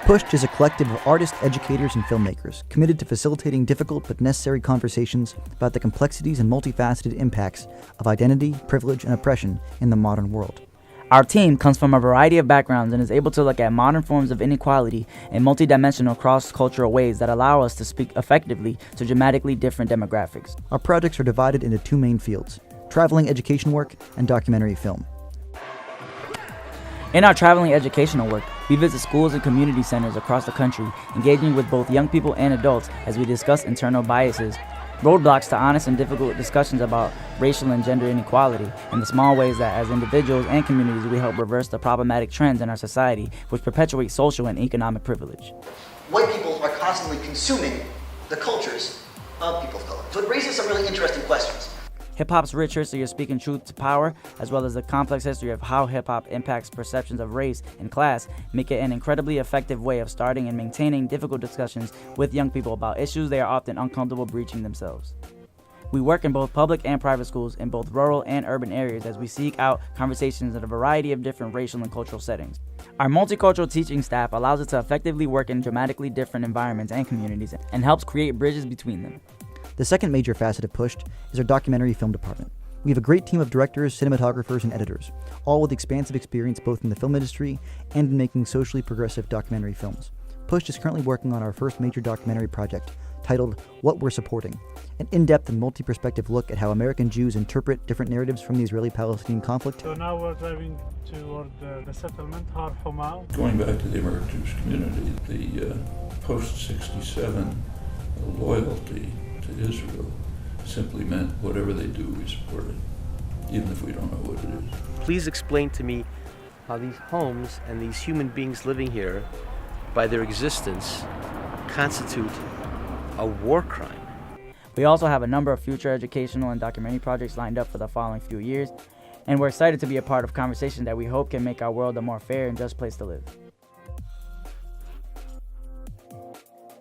Pushed is a collective of artists, educators, and filmmakers committed to facilitating difficult but necessary conversations about the complexities and multifaceted impacts of identity, privilege, and oppression in the modern world. Our team comes from a variety of backgrounds and is able to look at modern forms of inequality in multidimensional cross-cultural ways that allow us to speak effectively to dramatically different demographics. Our projects are divided into two main fields: traveling education work and documentary film. In our traveling educational work, we visit schools and community centers across the country, engaging with both young people and adults as we discuss internal biases, roadblocks to honest and difficult discussions about racial and gender inequality, and the small ways that as individuals and communities we help reverse the problematic trends in our society which perpetuate social and economic privilege. White people are constantly consuming the cultures of people of color. So it raises some really interesting questions. Hip-hop's rich history of speaking truth to power, as well as the complex history of how hip-hop impacts perceptions of race and class, make it an incredibly effective way of starting and maintaining difficult discussions with young people about issues they are often uncomfortable breaching themselves. We work in both public and private schools in both rural and urban areas as we seek out conversations in a variety of different racial and cultural settings. Our multicultural teaching staff allows us to effectively work in dramatically different environments and communities and helps create bridges between them. The second major facet of Pushed is our documentary film department. We have a great team of directors, cinematographers, and editors, all with expansive experience both in the film industry and in making socially progressive documentary films. Pushed is currently working on our first major documentary project, titled What We're Supporting, an in-depth and multi-perspective look at how American Jews interpret different narratives from the Israeli-Palestinian conflict. So now we're driving toward the settlement, Har Homa. Going back to the American Jewish community, the post-67 loyalty to Israel simply meant whatever they do, we support it, even if we don't know what it is. Please explain to me how these homes and these human beings living here, by their existence, constitute a war crime. We also have a number of future educational and documentary projects lined up for the following few years, and we're excited to be a part of conversations that we hope can make our world a more fair and just place to live.